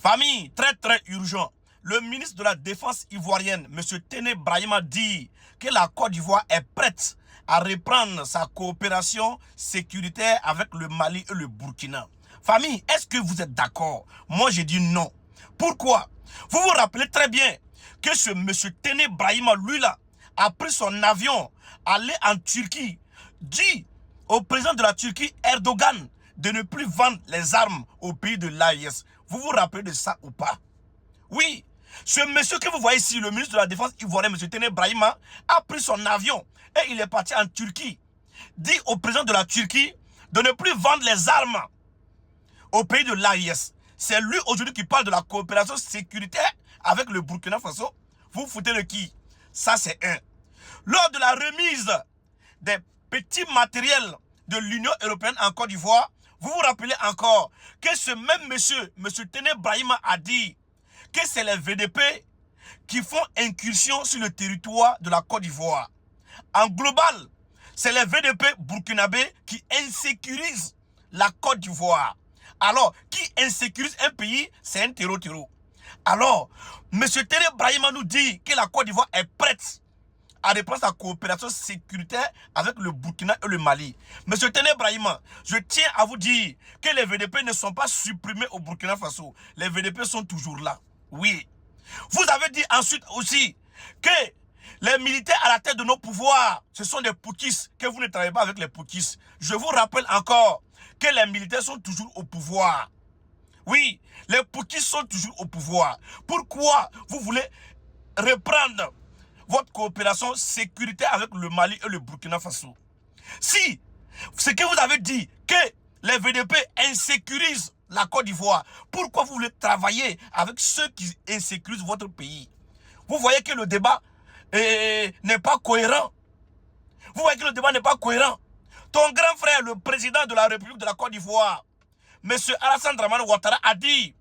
Famille, très très urgent. Le ministre de la Défense ivoirienne, M. Téné Brahima, dit que la Côte d'Ivoire est prête à reprendre sa coopération sécuritaire avec le Mali et le Burkina. Famille, est-ce que vous êtes d'accord? Moi, j'ai dit non. Pourquoi? Vous vous rappelez très bien que ce M. Téné Brahima, lui là, a pris son avion, allé en Turquie, dit au président de la Turquie, Erdogan, de ne plus vendre les armes au pays de l'AES. Vous vous rappelez de ça ou pas? Oui, ce monsieur que vous voyez ici, le ministre de la Défense ivoirien, M. Téné Brahima, a pris son avion et il est parti en Turquie. Dit au président de la Turquie de ne plus vendre les armes au pays de l'AES. C'est lui aujourd'hui qui parle de la coopération sécuritaire avec le Burkina Faso. Vous vous foutez de qui? Ça, c'est un. Lors de la remise des petits matériels de l'Union européenne en Côte d'Ivoire, vous vous rappelez encore que ce même monsieur, M. Téné Brahima, a dit que c'est les VDP qui font incursion sur le territoire de la Côte d'Ivoire. En global, c'est les VDP burkinabés qui insécurisent la Côte d'Ivoire. Alors, qui insécurise un pays, c'est un terreau. Alors, M. Téné Brahima nous dit que la Côte d'Ivoire est prête à reprendre sa coopération sécuritaire avec le Burkina et le Mali. Monsieur Téné Brahima, je tiens à vous dire que les VDP ne sont pas supprimés au Burkina Faso. Les VDP sont toujours là. Oui. Vous avez dit ensuite aussi que les militaires à la tête de nos pouvoirs, ce sont des putschistes, que vous ne travaillez pas avec les putschistes. Je vous rappelle encore que les militaires sont toujours au pouvoir. Oui, les putschistes sont toujours au pouvoir. Pourquoi vous voulez reprendre votre coopération sécuritaire avec le Mali et le Burkina Faso? Si ce que vous avez dit, que les VDP insécurisent la Côte d'Ivoire, pourquoi vous voulez travailler avec ceux qui insécurisent votre pays? Vous voyez que le débat n'est pas cohérent. Vous voyez que le débat n'est pas cohérent. Ton grand frère, le président de la République de la Côte d'Ivoire, M. Alassane Dramane Ouattara, a dit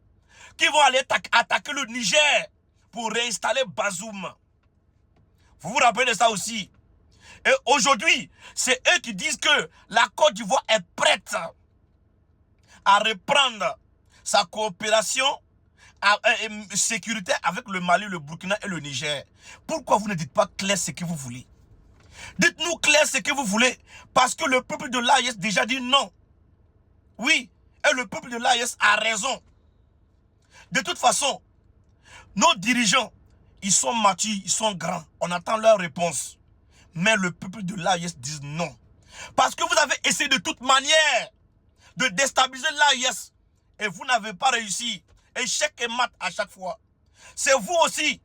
qu'ils vont aller attaquer le Niger pour réinstaller Bazoum. Vous vous rappelez de ça aussi? Et aujourd'hui, c'est eux qui disent que la Côte d'Ivoire est prête à reprendre sa coopération sécuritaire avec le Mali, le Burkina et le Niger. Pourquoi vous ne dites pas clair ce que vous voulez? Dites-nous clair ce que vous voulez. Parce que le peuple de l'AES déjà dit non. Oui, et le peuple de l'AES a raison. De toute façon, nos dirigeants, ils sont matures, ils sont grands. On attend leur réponse. Mais le peuple de l'AES dit non. Parce que vous avez essayé de toute manière de déstabiliser l'AES. Et vous n'avez pas réussi. Échec et mat à chaque fois. C'est vous aussi.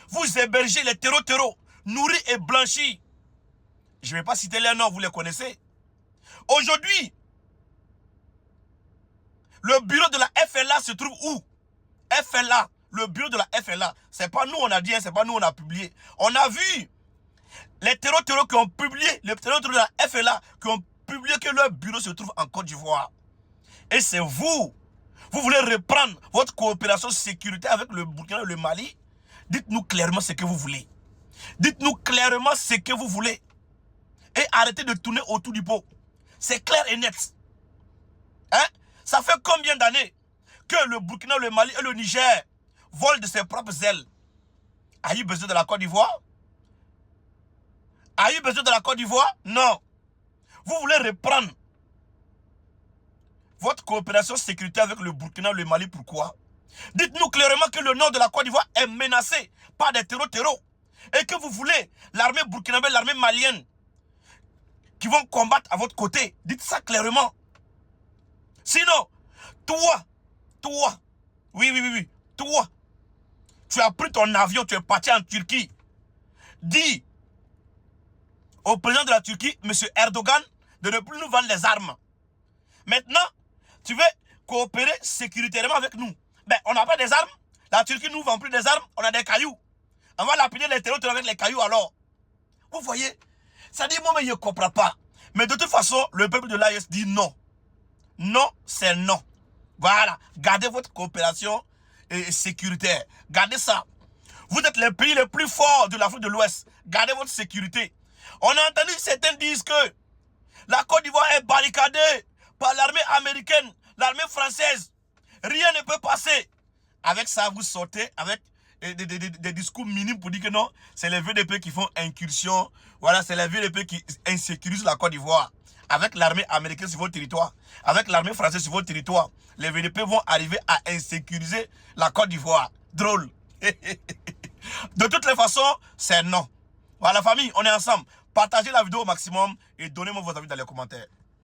Vous hébergez les terreaux, nourris et blanchis. Je ne vais pas citer les noms, vous les connaissez. Aujourd'hui, le bureau de la FLA se trouve où? FLA, le bureau de la FLA. C'est pas nous on a dit, c'est pas nous on a publié. On a vu les terreaux qui ont publié, les terreaux de la FLA qui ont publié que leur bureau se trouve en Côte d'Ivoire. Et c'est vous. Vous voulez reprendre votre coopération sécuritaire avec le Burkina et le Mali? Dites-nous clairement ce que vous voulez. Dites-nous clairement ce que vous voulez. Et arrêtez de tourner autour du pot. C'est clair et net. Hein? Ça fait combien d'années que le Burkina, le Mali et le Niger volent de ses propres ailes? A-t-il besoin de la Côte d'Ivoire? A-t-il besoin de la Côte d'Ivoire? Non. Vous voulez reprendre votre coopération sécuritaire avec le Burkina, le Mali, pourquoi? Dites-nous clairement que le nord de la Côte d'Ivoire est menacé par des terreaux. Et que vous voulez l'armée burkinabé, l'armée malienne qui vont combattre à votre côté. Dites ça clairement. Sinon, toi, oui, toi, tu as pris ton avion, tu es parti en Turquie. Dis au président de la Turquie, M. Erdogan, de ne plus nous vendre les armes. Maintenant, tu veux coopérer sécuritairement avec nous. Ben, on n'a pas des armes. La Turquie nous vend plus des armes, on a des cailloux. On va lapider les terreaux avec les cailloux alors. Vous voyez? Ça dit, moi, mais je ne comprends pas. Mais de toute façon, le peuple de l'AES dit non. Non, c'est non. Voilà. Gardez votre coopération sécuritaire. Gardez ça. Vous êtes les pays les plus forts de l'Afrique de l'Ouest. Gardez votre sécurité. On a entendu certains disent que la Côte d'Ivoire est barricadée par l'armée américaine, l'armée française. Rien ne peut passer. Avec ça, vous sortez avec des discours minimes pour dire que non, c'est les VDP qui font incursion. Voilà, c'est les VDP qui insécurisent la Côte d'Ivoire. Avec l'armée américaine sur votre territoire, avec l'armée française sur votre territoire, les VDP vont arriver à insécuriser la Côte d'Ivoire. Drôle. De toutes les façons, c'est non. Voilà, famille, on est ensemble. Partagez la vidéo au maximum et donnez-moi vos avis dans les commentaires.